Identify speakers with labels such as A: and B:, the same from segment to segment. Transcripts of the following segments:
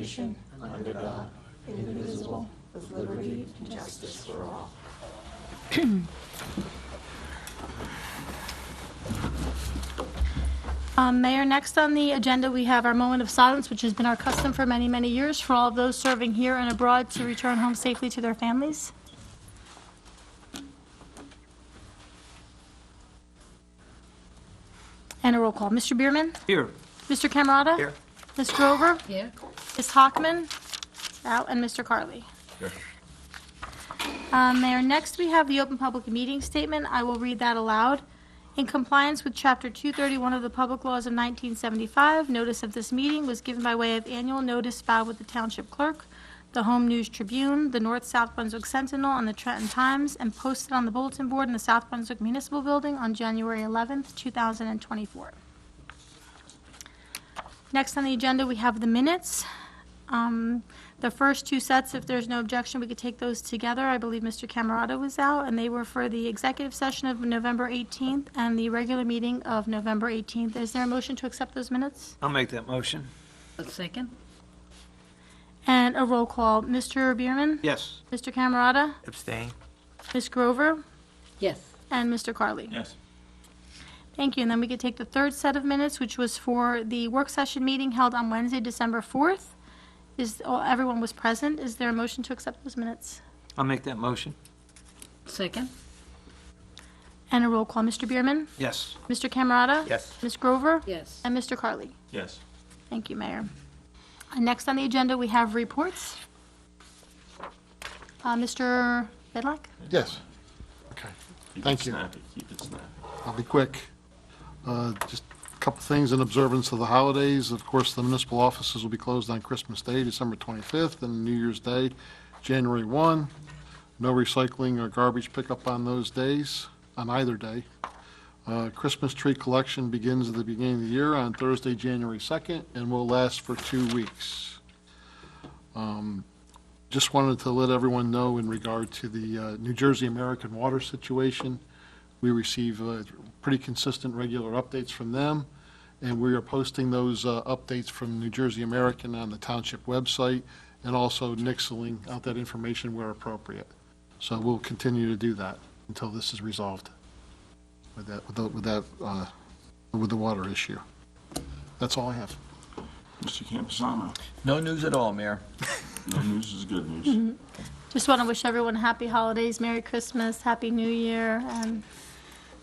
A: nation, under God, indivisible, with liberty and justice for all.
B: Mayor, next on the agenda, we have our moment of silence, which has been our custom for many, many years for all of those serving here and abroad to return home safely to their families. And a roll call. Mr. Bierman?
C: Here.
B: Mr. Camerata?
C: Here.
B: Ms. Grover?
D: Here.
B: Ms. Hockman? Out. And Mr. Carley?
C: Here.
B: Mayor, next we have the open public meeting statement. I will read that aloud. In compliance with Chapter 231 of the Public Laws of 1975, notice of this meeting was given by way of annual notice filed with the Township Clerk, the Home News Tribune, the North-South Brunswick Sentinel, and the Trenton Times, and posted on the bulletin board in the South Brunswick Municipal Building on January 11th, 2024. Next on the agenda, we have the minutes. The first two sets, if there's no objection, we could take those together. I believe Mr. Camerata was out, and they were for the executive session of November 18th and the regular meeting of November 18th. Is there a motion to accept those minutes?
C: I'll make that motion.
D: A second?
B: And a roll call. Mr. Bierman?
C: Yes.
B: Mr. Camerata?
C: Abstain.
B: Ms. Grover?
D: Yes.
B: And Mr. Carley?
C: Yes.
B: Thank you. And then we could take the third set of minutes, which was for the work session meeting held on Wednesday, December 4th. Everyone was present. Is there a motion to accept those minutes?
C: I'll make that motion.
D: Second?
B: And a roll call. Mr. Bierman?
C: Yes.
B: Mr. Camerata?
C: Yes.
B: Ms. Grover?
D: Yes.
B: And Mr. Carley?
C: Yes.
B: Thank you, Mayor. And next on the agenda, we have reports. Mr. Bidlack?
E: Yes. Okay. Thank you.
F: Keep it snappy.
E: I'll be quick. Just a couple things in observance of the holidays. Of course, the municipal offices will be closed on Christmas Day, December 25th, and New Year's Day, January 1. No recycling or garbage pickup on those days, on either day. Christmas tree collection begins at the beginning of the year on Thursday, January 2nd, and will last for 2 weeks. Just wanted to let everyone know in regard to the New Jersey American water situation. We receive pretty consistent, regular updates from them, and we are posting those updates from New Jersey American on the Township website, and also nixling out that information where appropriate. So we'll continue to do that until this is resolved with the water issue. That's all I have.
F: Mr. Campusano,
G: No news at all, Mayor.
F: no news is good news.
B: Just want to wish everyone happy holidays, Merry Christmas, Happy New Year, and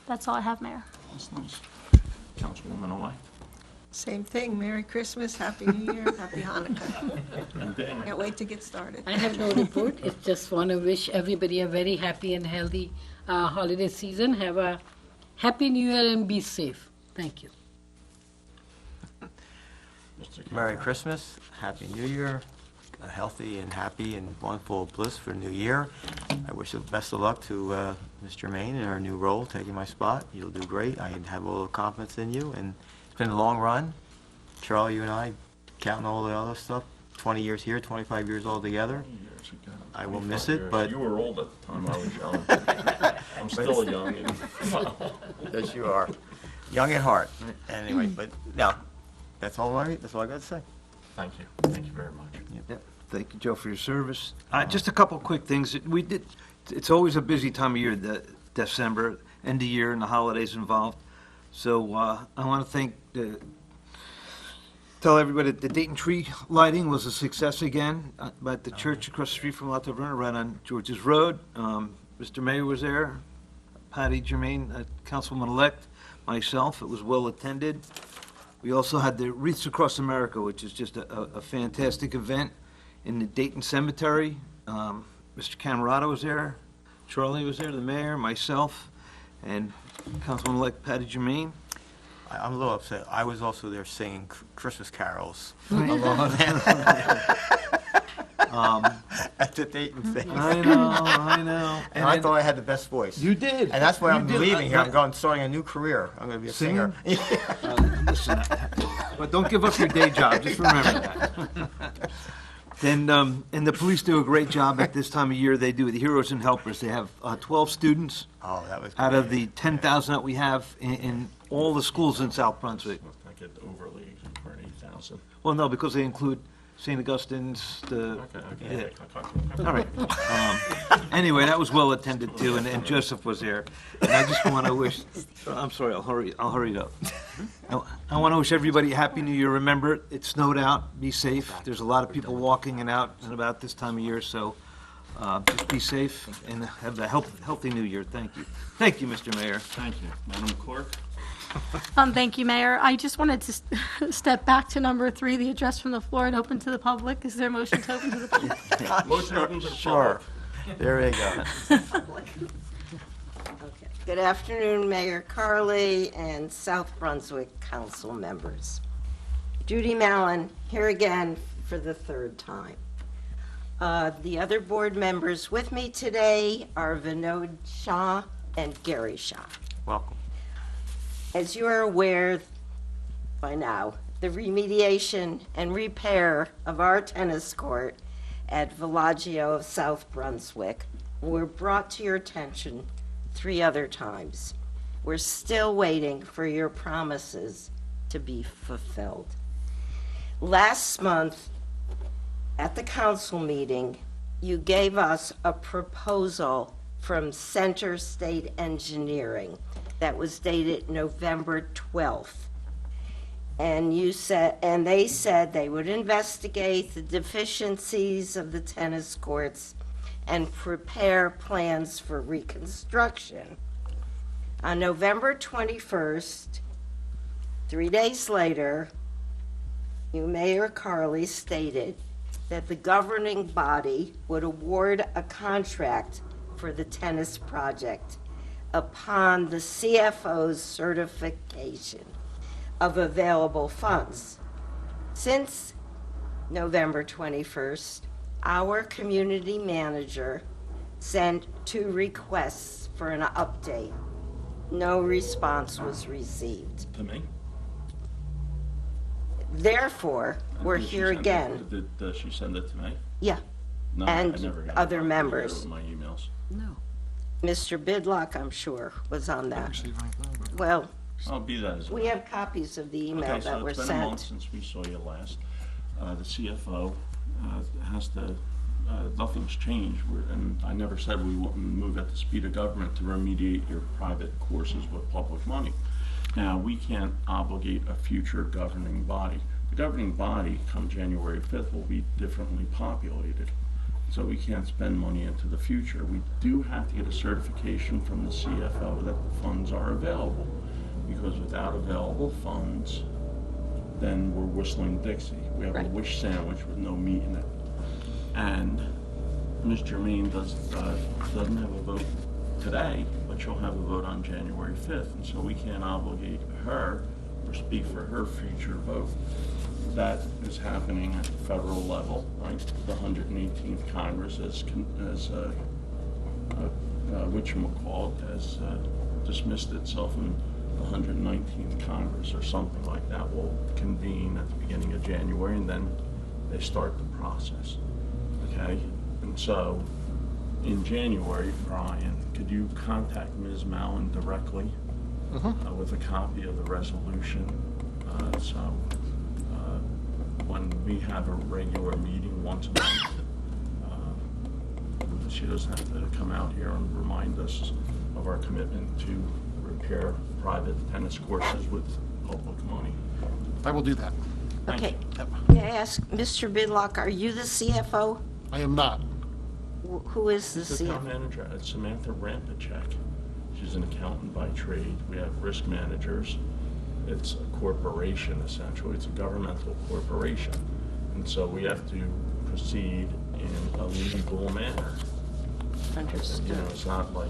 B: that's all I have, Mayor.
F: That's nice. Councilwoman-elect.
A: Same thing. Merry Christmas, Happy New Year, Happy Hanukkah.
F: And Dana.
A: Can't wait to get started.
D: I have no report. I just want to wish everybody a very happy and healthy holiday season. Have a happy New Year and be safe. Thank you.
F: Mr.
H: Merry
F: Campbell.
H: Christmas, Happy New Year, a healthy and happy and wonderful bliss for New Year. I wish the best of luck to Ms. Germain in her new role, taking my spot. You'll do great. I have a little confidence in you, and it's been a long run. Charlie, you and I, counting all the other stuff, 20 years here, 25 years all together.
F: Years ago,
H: I will
F: 25
H: miss it,
F: years.
H: but-
F: You were old at the time I was young. I'm still young.
H: Yes, you are. Young at heart. Anyway, but no, that's all right. That's all I got to say.
F: Thank you. Thank you very much.
C: Thank you, Joe, for your service. Just a couple quick things. It's always a busy time of year, December, end of year, and the holidays involved. So I want to tell everybody that the Dayton tree lighting was a success again at the church across the street from La Taverna, right on George's Road. Mr. Mayor was there, Patty Germain, Councilwoman-elect, myself. It was well attended. We also had the Wreaths Across America, which is just a fantastic event in the Dayton Cemetery. Mr. Camerata was there, Charlie was there, the mayor, myself, and Councilwoman-elect Patty Germain.
H: I'm a little upset. I was also there singing Christmas carols. At the Dayton thing.
C: I know.
H: And I thought I had the best voice.
C: You did.
H: And that's why I'm
C: You did.
H: leaving here. I'm starting a new career. I'm going to be a singer.
C: Listen, but don't give up your day job, just remember that. And the police do a great job at this time of year. They do the Heroes and Helpers. They have 12 students
H: Oh, that was
C: out of
H: great.
C: the 10,000 that we have in all the schools in South Brunswick.
F: Let's not get overly for 8,000.
C: Well, no, because they include St. Augustine's, the,
F: Okay.
C: all right. Anyway, that was well attended to, and Joseph was there. And I just want to wish, I'm sorry, I'll hurry it up. I want to wish everybody a Happy New Year. Remember, it snowed out, be safe. There's a lot of people walking and out and about this time of year, so just be safe and have a healthy New Year. Thank you. Thank you, Mr. Mayor.
F: Thank you. Madam Clerk?
B: Thank you, Mayor. I just wanted to step back to number 3, the address from the floor and open to the public. Is there a motion to open to the public?
F: Motion open to the
H: Sure. There you go.
A: Okay. Good afternoon, Mayor Carley and South Brunswick council members. Judy Mallon, here again for the 3rd time. The other board members with me today are Vinod Shah and Gary Shah.
H: Welcome.
A: As you are aware by now, the remediation and repair of our tennis court at Villaggio of South Brunswick were brought to your attention 3 other times. We're still waiting for your promises to be fulfilled. Last month, at the council meeting, you gave us a proposal from Center State Engineering that was dated November 12th. And they said they would investigate the deficiencies of the tennis courts and prepare plans for reconstruction. On November 21st, 3 days later, you, Mayor Carley, stated that the governing body would award a contract for the tennis project upon the CFO's certification of available funds. Since November 21st, our community manager sent 2 requests for an update. No response was received.
F: To me?
A: Therefore, we're
F: Did she
A: here
F: send it-
A: again.
F: Did she send it to me?
A: Yeah,
F: No,
A: And
F: I never got it.
A: other
F: I
A: members.
F: got it in my emails.
A: Mr. Bidlock, I'm sure, was on that.
E: Receive anything, but-
A: Well,
F: I'll be that as well.
A: we have copies of the email
F: Okay,
A: that
F: so
A: were
F: it's been a month
A: sent.
F: since we saw you last. The CFO has to, nothing's changed, and I never said we wouldn't move at the speed of government to remediate your private courses with public money. Now, we can't obligate a future governing body. The governing body, come January 5th, will be differently populated, so we can't spend money into the future. We do have to get a certification from the CFO that the funds are available, because without available funds, then we're whistling Dixie. We have a
A: Right.
F: wish sandwich with no meat in it. And Ms. Germain doesn't have a vote today, but she'll have a vote on January 5th, and so we can't obligate her or speak for her future vote. That is happening at the federal level, right? The 118th Congress has dismissed itself, and the 119th Congress or something like that will convene at the beginning of January, and then they start the process, okay? And so, in January, Brian, could you contact Ms. Mallon directly with a copy of the resolution? When we have a regular meeting once a month, she doesn't have to come out here and remind us of our commitment to repair private tennis courses with public money.
E: I will do that.
F: Thank
A: Okay,
F: you.
A: may I ask, Mr. Bidlock, are you the CFO?
E: I am not.
A: Who is the
F: The town
A: CFO?
F: manager, it's Samantha Rampacek. She's an accountant by trade. We have risk managers. It's a corporation, essentially. It's a governmental corporation. And so we have to proceed in a legal manner. You know,
A: Understood.
F: it's not like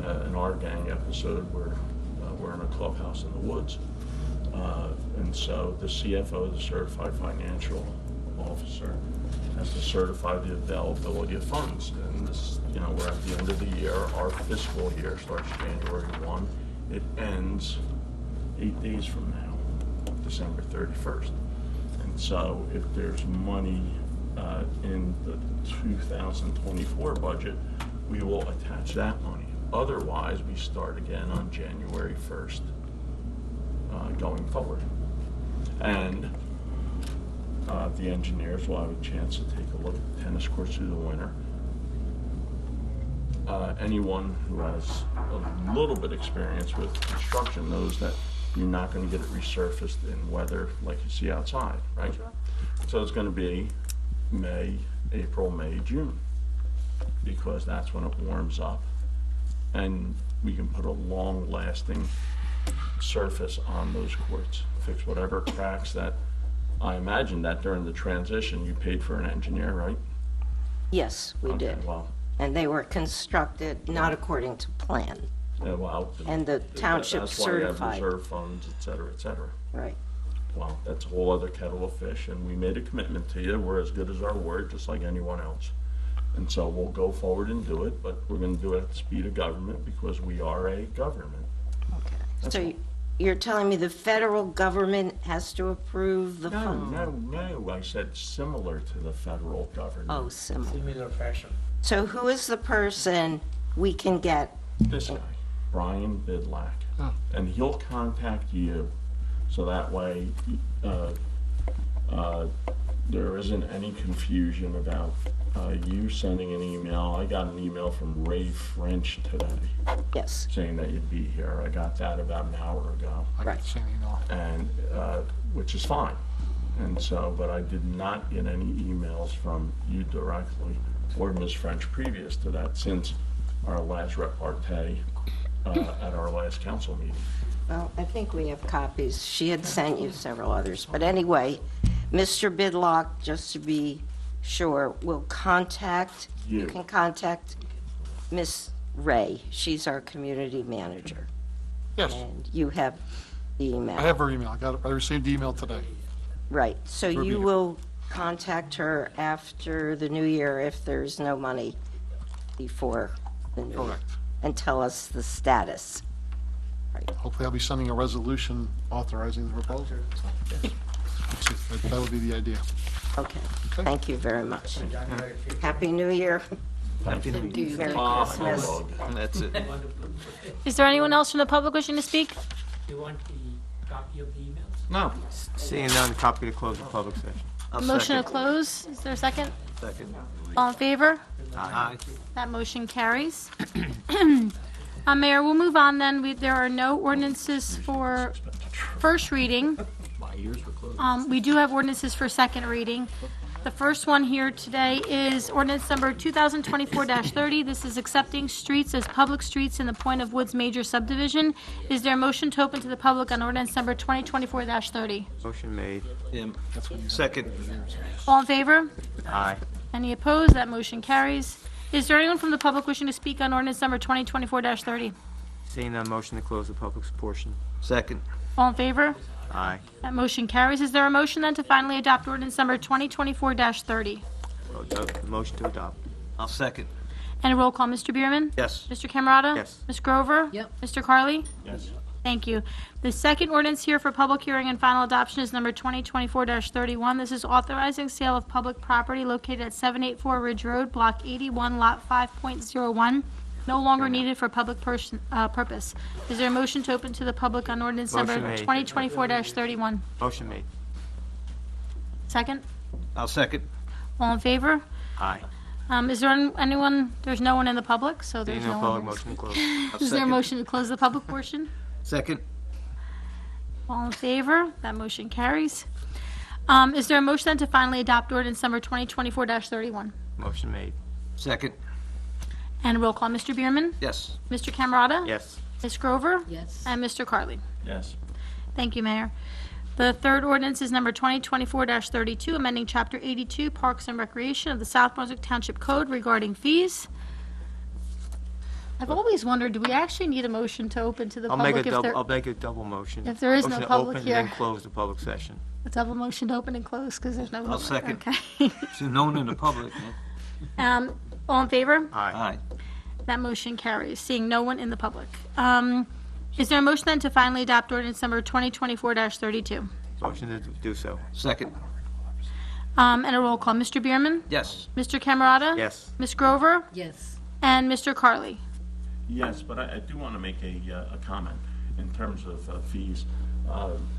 F: an Our Gang episode where we're in a clubhouse in the woods. And so the CFO, the certified financial officer, has to certify the availability of funds. And this, you know, we're at the end of the year. Our fiscal year starts January 1. It ends 8 days from now, December 31st. And so if there's money in the 2024 budget, we will attach that money. Otherwise, we start again on January 1st going forward. And The engineers will have a chance to take a look at the tennis courts through the winter. Anyone who has a little bit experience with construction knows that you're not going to get it resurfaced in weather like you see outside, right? So it's going to be April, May, June, because that's when it warms up, and we can put a long-lasting surface on those courts, fix whatever cracks that. I imagine that during the transition, you paid for an engineer, right?
A: Yes, we
F: Okay,
A: did.
F: well,
A: And they were constructed not according to plan.
F: yeah, well.
A: And the township
F: That's why you have
A: certified.
F: reserve funds, et cetera, et cetera.
A: Right.
F: Well, that's a whole other kettle of fish, and we made a commitment to you. We're as good as our word, just like anyone else. And so we'll go forward and do it, but we're gonna do it at the speed of government because we are a government. That's
A: So
F: all.
A: you're telling me the federal government has to approve the
F: No,
A: fund?
F: no, I said similar to the federal government.
A: Oh, similar.
G: Similar fashion.
A: So who is the person we can get?
F: This guy, Brian Bidlack,
E: Oh.
F: and he'll contact you, so that way, there isn't any confusion about, you sending an email. I got an email from Ray French today
A: Yes,
F: saying that you'd be here. I got that about an hour ago,
E: I
A: Right.
E: can see, you know.
F: and, which is fine. And so, but I did not get any emails from you directly or Ms. French previous to that since our last repartee, at our last council meeting.
A: well, I think we have copies. She had sent you several others. But anyway, Mr. Bidlock, just to be sure, will contact, you
F: You.
A: can contact Miss Ray. She's our community manager.
E: Yes,
A: And you have the email.
E: I have her email. I received the email today.
A: Right, so
E: Through
A: you
E: meeting.
A: will contact her after the new year if there's no money before the new year?
E: Correct.
A: And tell us the status.
E: Hopefully I'll be sending a resolution authorizing the proposal. So, yes. That would be the idea.
A: Okay, thank you very much.
G: January 5th.
A: Happy New Year.
C: Happy New Year.
A: Merry
F: Ah,
A: Christmas.
F: dog.
C: And that's it.
B: Is there anyone else from the public wishing to speak?
G: Do you want the copy of the emails?
C: No.
H: Seeing none, copy to close the public session.
C: I'll
B: Motion to
C: second.
B: close, is there a second?
C: Second.
B: All in favor?
C: Aye.
B: That motion carries. Mayor, we'll move on then. There are no ordinances for first reading.
C: My ears were closed.
B: We do have ordinances for second reading. The first one here today is ordinance number 2024-30. This is accepting streets as public streets in the Point of Woods major subdivision. Is there a motion to open to the public on ordinance number 2024-30?
H: Motion made.
C: Second.
B: All in favor?
H: Aye.
B: Any opposed? That motion carries. Is there anyone from the public wishing to speak on ordinance number 2024-30?
H: Seeing none, motion to close the public portion.
C: Second.
B: All in favor?
H: Aye.
B: That motion carries. Is there a motion then to finally adopt ordinance number 2024-30?
H: Motion to adopt.
C: I'll second.
B: And a roll call, Mr. Bierman?
C: Yes.
B: Mr. Camerata?
H: Yes.
B: Ms. Grover?
D: Yep.
B: Mr. Carley?
F: Yes.
B: Thank you. The second ordinance here for public hearing and final adoption is number 2024-31. This is authorizing sale of public property located at 784 Ridge Road, Block 81, Lot 5.01, no longer needed for public purpose. Is there a motion to open to the public on ordinance number
H: Motion made.
B: 2024-31?
H: Motion made.
B: Second?
C: I'll second.
B: All in favor?
H: Aye.
B: Is there anyone, there's no one in the public, so
H: Seeing
B: there's
H: no
B: no
H: public,
B: one.
H: motion to close.
C: I'll
B: Is there a
C: second.
B: motion to close the public portion?
C: Second.
B: All in favor? That motion carries. Is there a motion then to finally adopt ordinance number 2024-31?
H: Motion made.
C: Second.
B: And a roll call, Mr. Bierman?
C: Yes.
B: Mr. Camerata?
H: Yes.
B: Ms. Grover?
D: Yes.
B: And Mr. Carley?
F: Yes.
B: Thank you, Mayor. The third ordinance is number 2024-32, amending Chapter 82, Parks and Recreation of the South Brunswick Township Code regarding fees. I've always wondered, do we actually need a motion to open to the
H: I'll make
B: public
H: a
B: if
H: double,
B: there,
H: I'll make a double motion.
B: if there is no
H: Motion to
B: public
H: open
B: here?
H: and then close the public session.
B: a double motion to open and close because there's no.
C: I'll second.
B: Okay.
C: So no one in the public. man.
B: All in favor?
H: Aye.
C: Aye.
B: That motion carries, seeing no one in the public. Is there a motion then to finally adopt ordinance number 2024-32?
H: Motion to do so.
C: Second.
B: And a roll call. Mr. Bierman?
C: Yes.
B: Mr. Camerata?
H: Yes.
B: Ms. Grover?
D: Yes.
B: And Mr. Carley?
F: Yes, but I do want to make a comment in terms of fees.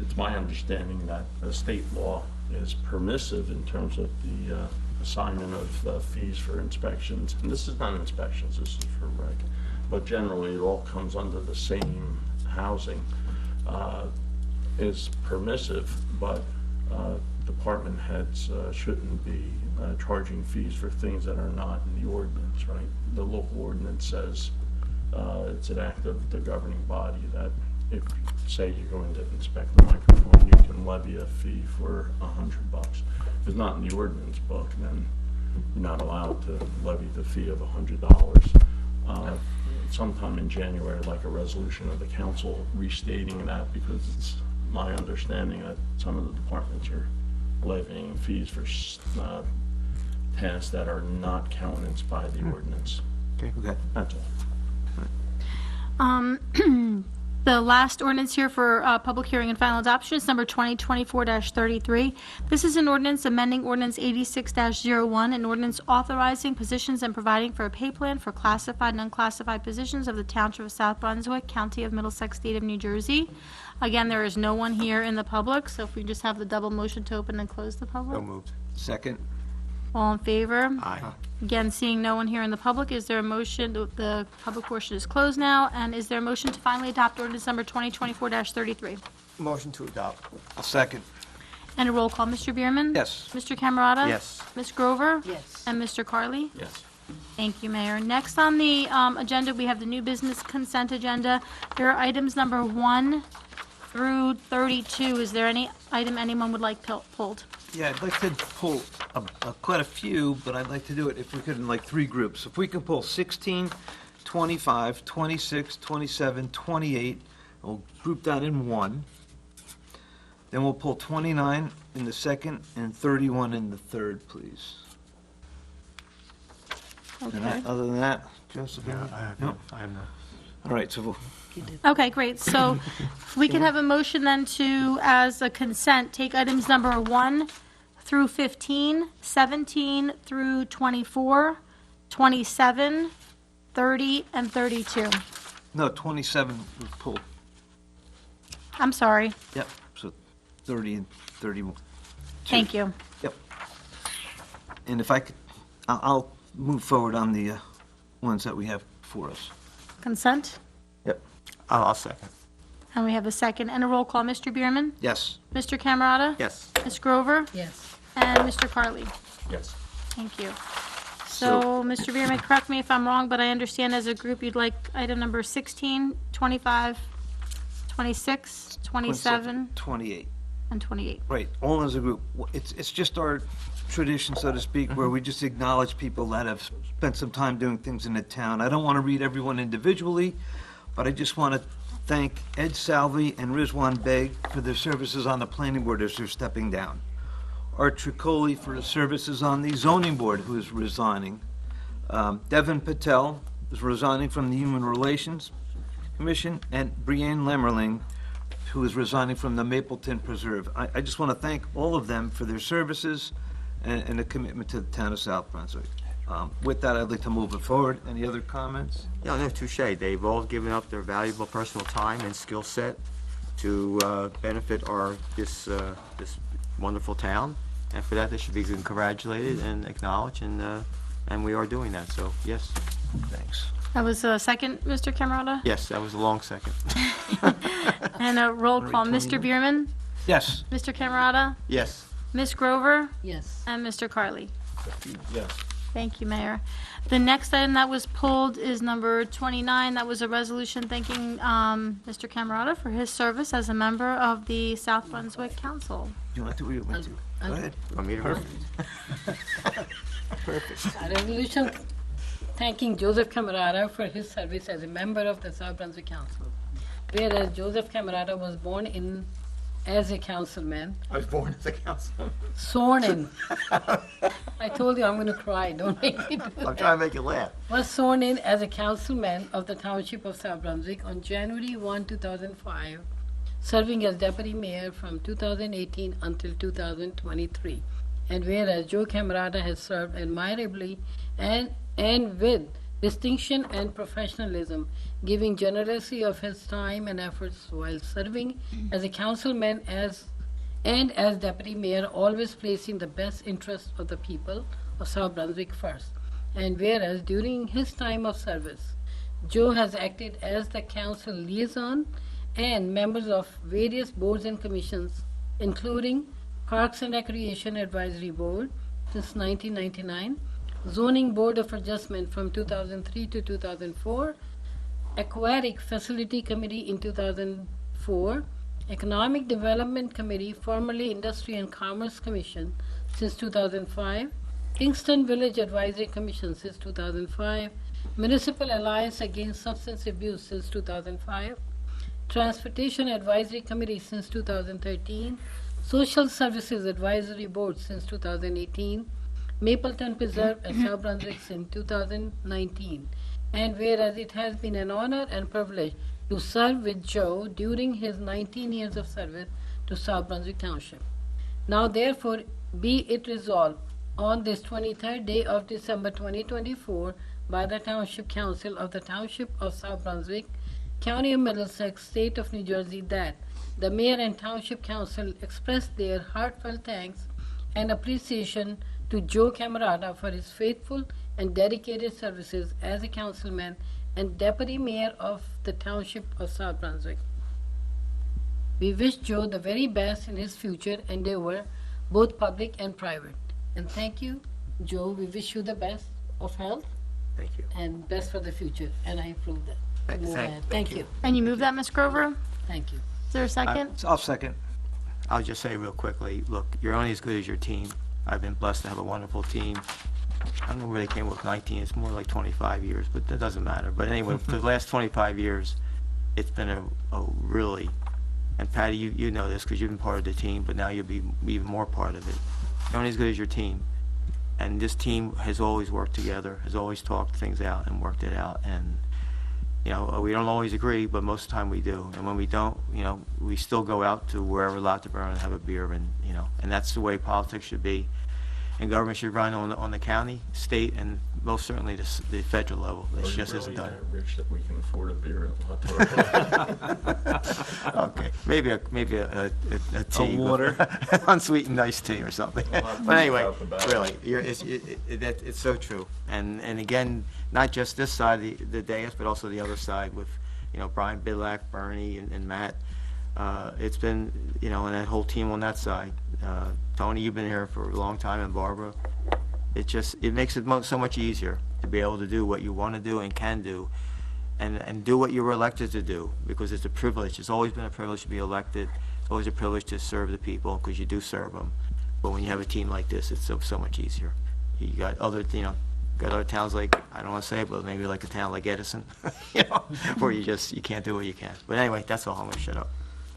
F: It's my understanding that the state law is permissive in terms of the assignment of fees for inspections. And this is not inspections, this is for rec. But generally, it all comes under the same housing. Is permissive, but department heads shouldn't be charging fees for things that are not in the ordinance, right? The local ordinance says it's an act of the governing body that if, say, you're going to inspect the microphone, you can levy a fee for $100. If it's not in the ordinance book, then you're not allowed to levy the fee of $100. Sometime in January, I'd like a resolution of the council restating that, because it's my understanding that some of the departments are levying fees for tasks that are not countenanced by the ordinance.
C: Okay.
F: That's all.
B: The last ordinance here for public hearing and final adoption is number 2024-33. This is an ordinance amending ordinance 86-01, an ordinance authorizing positions and providing for a pay plan for classified and unclassified positions of the Township of South Brunswick, County of Middlesex, State of New Jersey. Again, there is no one here in the public, so if we just have the double motion to open and close the public.
H: So moved.
C: Second?
B: All in favor?
H: Aye.
B: Again, seeing no one here in the public, is there a motion, the public portion is closed now, and is there a motion to finally adopt ordinance number 2024-33?
H: Motion to adopt.
C: A second.
B: And a roll call, Mr. Bierman?
C: Yes.
B: Mr. Camerata?
H: Yes.
B: Ms. Grover?
D: Yes.
B: And Mr. Carley?
F: Yes.
B: Thank you, Mayor. Next on the agenda, we have the new business consent agenda. There are items number 1 through 32. Is there any item anyone would like pulled?
C: Yeah, I'd like to pull quite a few, but I'd like to do it if we could in like 3 groups. If we can pull 16, 25, 26, 27, 28, we'll group that in 1. Then we'll pull 29 in the second and 31 in the third, please. And
B: Okay.
C: other than that, Joseph? No?
H: I have no.
C: All right, so we'll,
B: Okay, great. So if we can have a motion then to, as a consent, take items number 1 through 15, 17 through 24, 27, 30, and 32.
C: no, 27 was pulled.
B: I'm sorry.
C: Yep, so 30 and 31.
B: Thank you.
C: Yep. And if I could, I'll move forward on the ones that we have before us.
B: Consent?
C: Yep.
H: I'll second.
B: And we have a second. And a roll call. Mr. Bierman?
C: Yes.
B: Mr. Camerata?
H: Yes.
B: Ms. Grover?
D: Yes.
B: And Mr. Carley?
F: Yes.
B: Thank you. So, Mr. Bierman, correct me if I'm wrong, but I understand as a group you'd like item number 16, 25, 26, 27,
C: 28.
B: and 28.
C: Right, all as a group. It's just our tradition, so to speak, where we just acknowledge people that have spent some time doing things in the town. I don't want to read everyone individually, but I just want to thank Ed Salvi and Rizwan Beg for their services on the planning board as they're stepping down. Art Tricoli for his services on the zoning board, who is resigning. Devin Patel is resigning from the Human Relations Commission, and Brianne Lemmerling, who is resigning from the Mapleton Preserve. I just want to thank all of them for their services and the commitment to the town of South Brunswick. With that, I'd like to move it forward. Any other comments?
H: Yeah, no, touche. They've all given up their valuable personal time and skill set to benefit this wonderful town, and for that they should be congratulated and acknowledged, and we are doing that. So yes,
C: Thanks.
B: That was a second, Mr. Camerata?
H: yes, that was a long second.
B: And a roll call. Mr. Bierman?
C: Yes.
B: Mr. Camerata?
H: Yes.
B: Ms. Grover?
D: Yes.
B: And Mr. Carley?
F: Yes.
B: Thank you, Mayor. The next item that was pulled is number 29. That was a resolution thanking Mr. Camerata for his service as a member of the South Brunswick Council.
C: You want to do what you want to? Go ahead.
H: Want me to read?
D: A resolution thanking Joseph Camerata for his service as a member of the South Brunswick Council. Whereas Joseph Camerata was born in as a councilman,
H: I was born as a councilman.
D: sworn in. I told you I'm going to cry, don't make me do
H: I'm
D: that.
H: trying to make you laugh.
D: Was sworn in as a councilman of the Township of South Brunswick on January 1, 2005, serving as deputy mayor from 2018 until 2023. And whereas Joe Camerata has served admirably and with distinction, and professionalism, giving generously of his time and efforts while serving as a councilman and as deputy mayor, always placing the best interests of the people of South Brunswick first. And whereas during his time of service, Joe has acted as the council liaison and members of various boards and commissions, including Parks and Recreation Advisory Board since 1999, Zoning Board of Adjustment from 2003 to 2004, Aquatic Facility Committee in 2004, Economic Development Committee, formerly Industry and Commerce Commission since 2005, Kingston Village Advisory Commission since 2005, Municipal Alliance Against Substance Abuse since 2005, Transportation Advisory Committee since 2013, Social Services Advisory Board since 2018, Mapleton Preserve and South Brunswick since 2019. And whereas it has been an honor and privilege to serve with Joe during his 19 years of service to South Brunswick Township. Now therefore be it resolved on this 23rd day of December 2024 by the Township Council of the Township of South Brunswick, County of Middlesex, State of New Jersey, that the Mayor and Township Council express their heartfelt thanks and appreciation to Joe Camerata for his faithful and dedicated services as a councilman and deputy mayor of the Township of South Brunswick. We wish Joe the very best in his future endeavor, both public and private. And thank you, Joe. We wish you the best of health
H: Thank you.
D: and best for the future. And I approve that. Thank you.
B: And you move that, Ms. Grover?
D: Thank you.
B: Is there a second?
C: I'll second.
H: I'll just say real quickly, look, you're only as good as your team. I've been blessed to have a wonderful team. I don't know where they came with 19, it's more like 25 years, but that doesn't matter. But anyway, for the last 25 years, it's been a really, and Patty, you know this because you've been part of the team, but now you'll be even more part of it. You're only as good as your team. And this team has always worked together, has always talked things out and worked it out. And, you know, we don't always agree, but most of the time we do. And when we don't, you know, we still go out to wherever Lotteboro and have a beer, and, you know, and that's the way politics should be. And government should run on the county, state, and most certainly the federal level. That just isn't done.
F: Rich that we can afford a beer at Lotteboro.
H: Okay, maybe a tea.
C: water.
H: Unsweetened iced tea or something.
F: We'll have to
H: But anyway,
F: talk about it.
H: really, it's so true. And again, not just this side of the dais, but also the other side with, you know, Brian Bidlack, Bernie, and Matt. It's been, you know, and that whole team on that side. Tony, you've been here for a long time, and Barbara. It makes it so much easier to be able to do what you want to do and can do, and do what you were elected to do, because it's a privilege. It's always been a privilege to be elected. It's always a privilege to serve the people, because you do serve them. But when you have a team like this, it's so much easier. You got other, you know, got other towns like, I don't want to say it, but maybe like a town like Edison, you know, where you can't do what you can. But anyway, that's all. I'm going to shut up.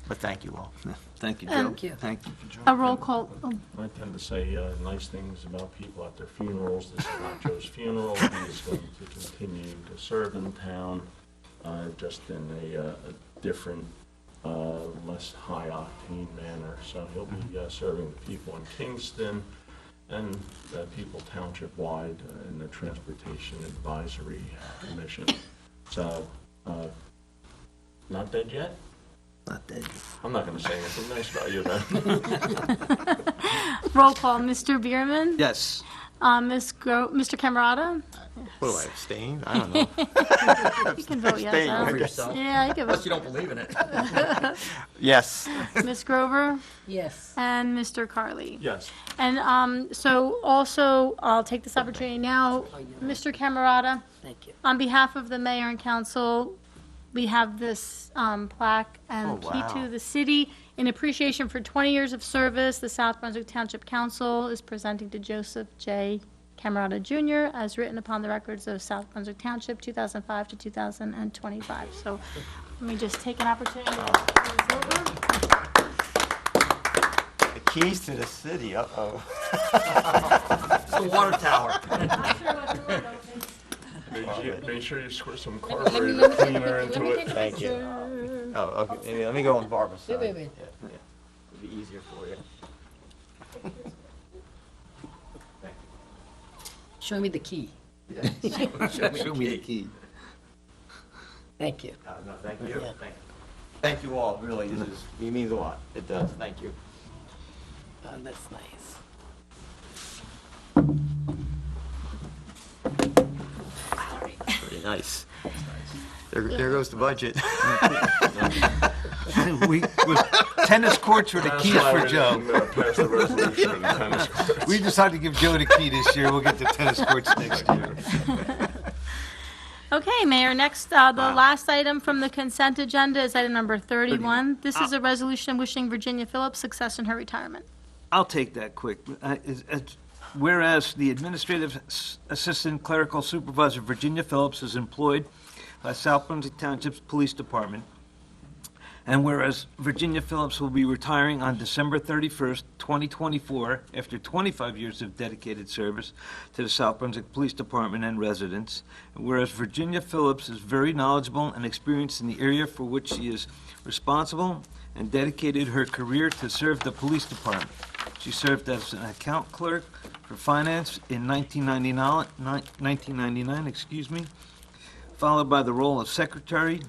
H: But thank you all.
C: Thank you, Joe.
D: Thank you.
C: Thank you.
B: A roll call. Oh,
F: I tend to say nice things about people at their funerals. This is not Joe's funeral. He is going to continue to serve in town, just in a different, less high-octane manner. So he'll be serving the people in Kingston and people township-wide in the Transportation Advisory Commission. So, not dead yet?
C: Not dead.
F: I'm not going to say anything nice about you then.
B: roll call. Mr. Bierman?
C: Yes.
B: Mr. Camerata?
H: What do I abstain? I don't know.
B: You can vote yes.
H: Abstain,
B: huh?
H: okay.
G: yourself.
B: Yeah, you can
G: Unless
B: vote.
G: you don't believe in it.
H: Yes.
B: Ms. Grover?
D: Yes.
B: And Mr. Carly?
F: Yes.
B: And so also, I'll take this opportunity now, Mr. Camerata,
D: Thank you.
B: on behalf of the mayor and council, we have this plaque and
H: Oh,
B: key
H: wow.
B: to the city. In appreciation for 20 years of service, the South Brunswick Township Council is presenting to Joseph J. Camerata Jr. as written upon the records of South Brunswick Township 2005 to 2025. So let me just take an opportunity to pass this over.
H: The keys to the city, uh-oh.
G: It's the water tower.
F: Make sure you squirt some
D: Let me-
F: carburetor cleaner
D: let
F: into
D: me
F: it.
D: take a
H: Thank you.
D: picture.
H: Oh, okay, let me go on Barbara's side.
D: Wait, wait.
H: Yeah, yeah. It'll be easier for you.
D: Show me the key.
C: Show me the key.
D: Thank you.
H: No, thank you.
D: Yeah.
H: Thank you all, really, it means a lot. It does, thank you.
D: That's nice.
H: Pretty nice. There goes the budget.
C: Tennis courts were the keys
F: That's why
C: for
F: we
C: Joe.
F: didn't, pass the resolution on the tennis courts.
C: We decided to give Joe the key this year. We'll get the tennis courts next year.
B: Okay, Mayor, next, the last item from the consent agenda is item number 31. This is a resolution wishing Virginia Phillips success in her retirement.
C: I'll take that quick. Whereas the Administrative Assistant Clerical Supervisor Virginia Phillips is employed by South Brunswick Township's Police Department, and whereas Virginia Phillips will be retiring on December 31st, 2024, after 25 years of dedicated service to the South Brunswick Police Department and residents, and whereas Virginia Phillips is very knowledgeable and experienced in the area for which she is responsible and dedicated her career to serve the police department. She served as an account clerk for finance in 1999, followed by the role of secretary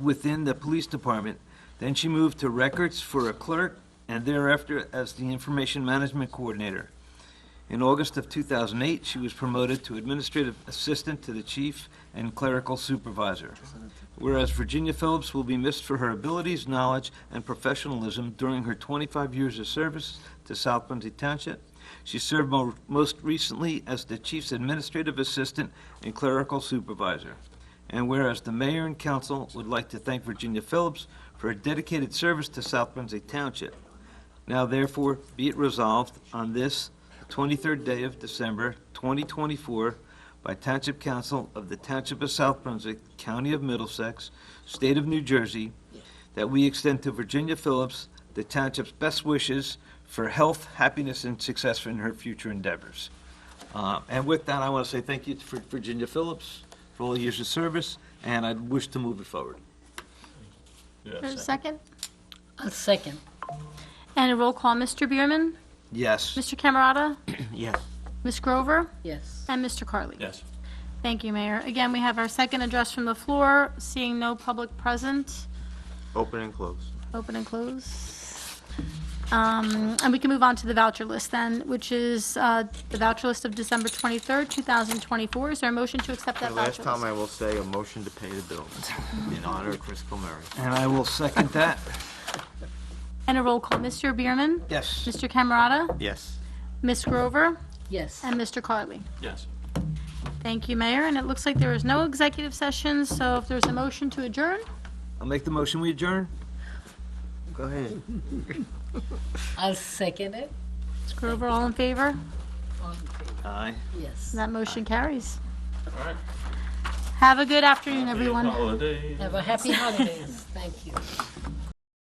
C: within the police department. Then she moved to records for a clerk and thereafter as the information management coordinator. In August of 2008, she was promoted to administrative assistant to the chief and clerical supervisor. Whereas Virginia Phillips will be missed for her abilities, knowledge, and professionalism during her 25 years of service to South Brunswick Township. She served most recently as the chief's administrative assistant and clerical supervisor. And whereas the mayor and council would like to thank Virginia Phillips for her dedicated service to South Brunswick Township. Now therefore be it resolved on this 23rd day of December 2024 by Township Council of the Township of South Brunswick, County of Middlesex, State of New Jersey, that we extend to Virginia Phillips the Township's best wishes for health, happiness, and success in her future endeavors. And with that, I want to say thank you for Virginia Phillips for all the years of service, and I wish to move it forward.
B: There's a second?
D: A second.
B: And a roll call, Mr. Bierman,
C: Yes.
B: Mr. Camerata,
H: Yes.
B: Ms. Grover,
D: Yes.
B: and Mr. Carley.
F: Yes.
B: Thank you, Mayor. Again, we have our second address from the floor, seeing no public present.
H: Open and close.
B: Open and close. And we can move on to the voucher list then, which is the voucher list of December 23rd, 2024. Is there a motion to accept
H: The
B: that
H: last
B: voucher
H: time
B: list?
H: I will say a motion to pay the bills in honor of Chris Kilmary.
C: And I will second that.
B: And a roll call, Mr. Bierman,
C: Yes.
B: Mr. Camerata,
H: Yes.
B: Ms. Grover,
D: Yes.
B: and Mr. Carley.
F: Yes.
B: Thank you, Mayor. And it looks like there is no executive session, so if there's a motion to adjourn,
C: I'll make the motion, we adjourn.
H: Go ahead.
D: I'll second it.
B: Ms. Grover, all in favor?
D: All in favor?
C: Aye.
D: Yes.
B: That motion carries.
F: All right.
B: Have a good afternoon, everyone.
F: Happy holidays.
D: Have a happy holidays. Thank you.